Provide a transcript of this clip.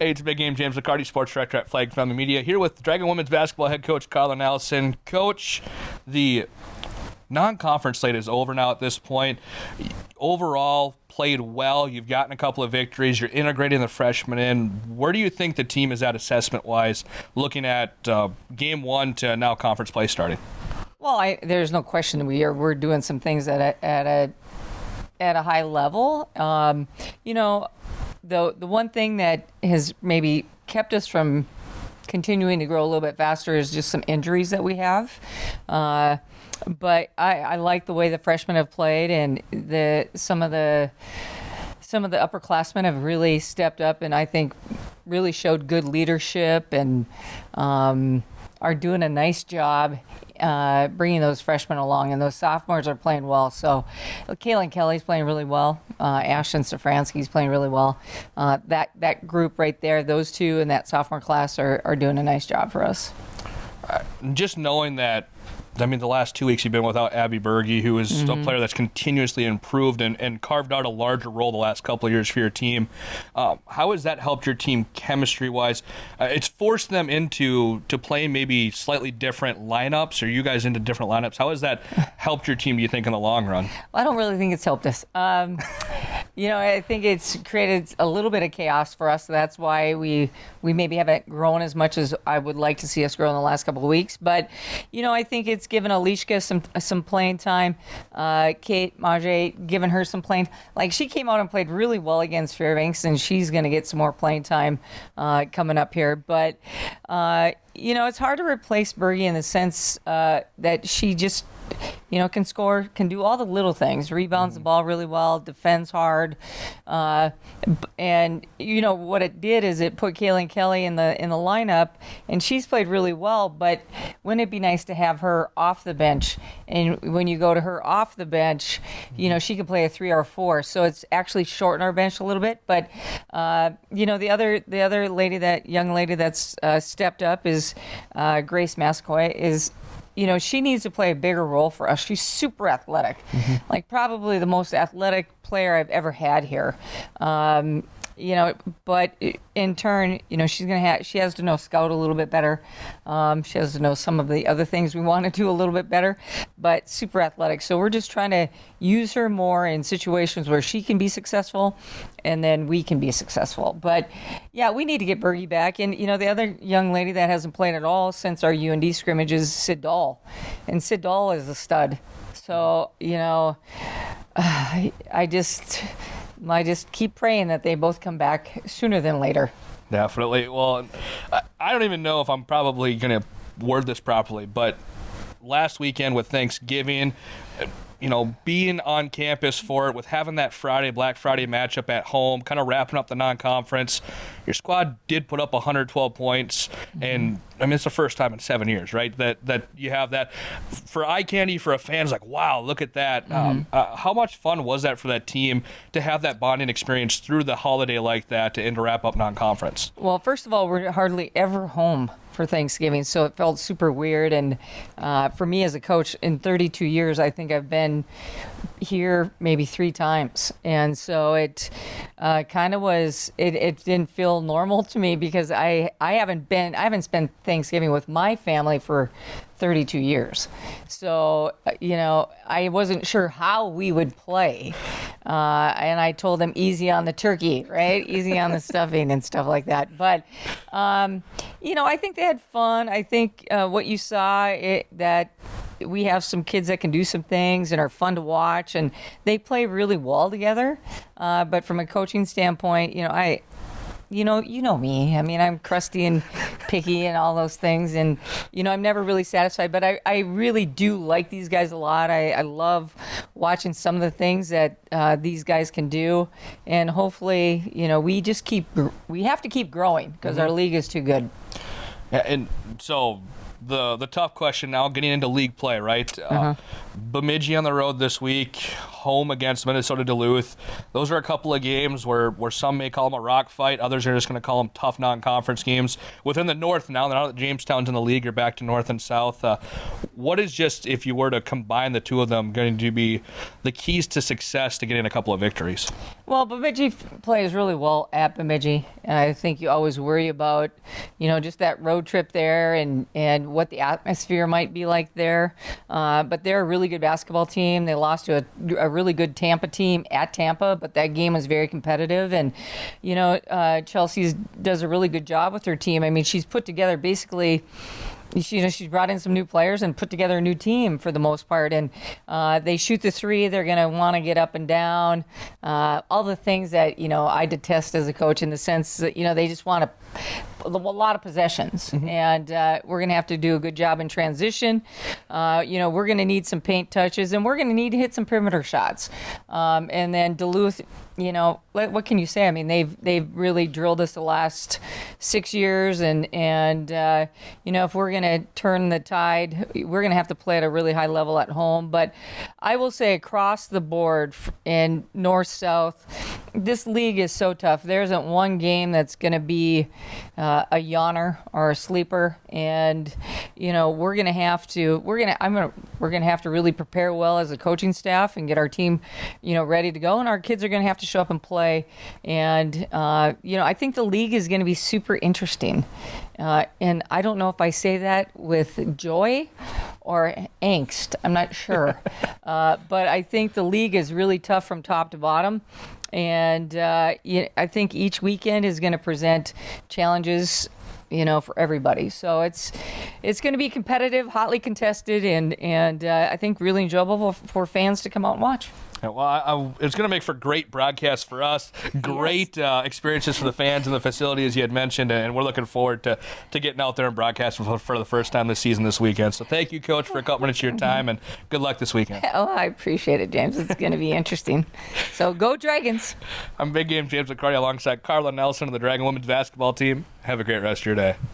Hey, it's Big Game James McCarty, sports director at Flag Family Media, here with Dragon women's basketball head coach Karla Nelson. Coach, the non-conference slate is over now at this point. Overall, played well. You've gotten a couple of victories. You're integrating the freshmen in. Where do you think the team is at assessment-wise, looking at game one to now conference play starting? Well, there's no question we're doing some things at a high level. The one thing that has maybe kept us from continuing to grow a little bit faster is just some injuries that we have. But I like the way the freshmen have played, and some of the upperclassmen have really stepped up, and I think really showed good leadership and are doing a nice job bringing those freshmen along, and those sophomores are playing well. So Kaylin Kelly's playing really well. Ashton Safransky's playing really well. That group right there, those two in that sophomore class are doing a nice job for us. Just knowing that, I mean, the last 2 weeks you've been without Abby Berge, who is a player that's continuously improved and carved out a larger role the last couple of years for your team. How has that helped your team chemistry-wise? It's forced them into playing maybe slightly different lineups, or you guys into different lineups. How has that helped your team, do you think, in the long run? Well, I don't really think it's helped us. I think it's created a little bit of chaos for us. So that's why we maybe haven't grown as much as I would like to see us grow in the last couple of weeks. But, I think it's given Alishka some playing time. Kate Mage, given her some playing. Like, she came out and played really well against Fairbanks, and she's going to get some more playing time coming up here. But, it's hard to replace Berge in the sense that she just can score, can do all the little things, rebounds the ball really well, defends hard, and what it did is it put Kaylin Kelly in the lineup, and she's played really well. But wouldn't it be nice to have her off the bench? And when you go to her off the bench, she can play a 3 or 4, so it's actually shortened our bench a little bit. But the other lady, that young lady that's stepped up is Grace Mascoy. She needs to play a bigger role for us. She's super athletic, like probably the most athletic player I've ever had here. But in turn, she has to know scout a little bit better. She has to know some of the other things we want to do a little bit better, but super athletic. So we're just trying to use her more in situations where she can be successful, and then we can be successful. But yeah, we need to get Berge back. And the other young lady that hasn't played at all since our UND scrimmage is Sid Dahl, and Sid Dahl is a stud. So I just keep praying that they both come back sooner than later. Definitely. Well, I don't even know if I'm probably going to word this properly, but last weekend with Thanksgiving, being on campus for it, with having that Black Friday matchup at home, kind of wrapping up the non-conference, your squad did put up 112 points, and I mean, it's the first time in 7 years, right, that you have that. For eye candy for a fan, it's like, wow, look at that. How much fun was that for that team to have that bonding experience through the holiday like that and to wrap up non-conference? Well, first of all, we're hardly ever home for Thanksgiving, so it felt super weird. And for me as a coach, in 32 years, I think I've been here maybe 3 times, and so it kind of was. It didn't feel normal to me because I haven't spent Thanksgiving with my family for 32 years. So, I wasn't sure how we would play. And I told them easy on the turkey, right? Easy on the stuffing and stuff like that. But, I think they had fun. I think what you saw, that we have some kids that can do some things and are fun to watch, and they play really well together. But from a coaching standpoint, you know me. I mean, I'm crusty and picky and all those things, and I'm never really satisfied. But I really do like these guys a lot. I love watching some of the things that these guys can do, and hopefully, we have to keep growing because our league is too good. Yeah, and so the tough question now, getting into league play, right? Bemidji on the road this week, home against Minnesota Duluth. Those are a couple of games where some may call them a rock fight. Others are just going to call them tough non-conference games. Within the North now that Jamestown's in the league, you're back to North and South. What is just, if you were to combine the two of them, going to be the keys to success to getting a couple of victories? Well, Bemidji plays really well at Bemidji, and I think you always worry about, just that road trip there and what the atmosphere might be like there. But they're a really good basketball team. They lost to a really good Tampa team at Tampa, but that game was very competitive. And, Chelsea does a really good job with her team. I mean, she's put together basically, she's brought in some new players and put together a new team for the most part. And they shoot the three. They're going to want to get up and down. All the things that, I detest as a coach, in the sense that, they just want a lot of possessions. Mm-hmm. And we're going to have to do a good job in transition. We're going to need some paint touches, and we're going to need to hit some perimeter shots. And then Duluth, what can you say? I mean, they've really drilled us the last 6 years, and if we're going to turn the tide, we're going to have to play at a really high level at home. But I will say, across the board in North-South, this league is so tough. There isn't one game that's going to be a yawner or a sleeper, and we're going to have to really prepare well as a coaching staff and get our team ready to go, and our kids are going to have to show up and play. And I think the league is going to be super interesting, and I don't know if I say that with joy or angst. I'm not sure. But I think the league is really tough from top to bottom. And I think each weekend is going to present challenges, for everybody. So it's going to be competitive, hotly contested, and I think really enjoyable for fans to come out and watch. Well, it's going to make for great broadcasts for us, great experiences for the fans in the facility, as you had mentioned, and we're looking forward to getting out there and broadcasting for the first time this season this weekend. So thank you, Coach, for a couple minutes of your time, and good luck this weekend. Oh, I appreciate it, James. It's going to be interesting. So go Dragons. I'm Big Game James McCarty alongside Karla Nelson of the Dragon women's basketball team. Have a great rest of your day.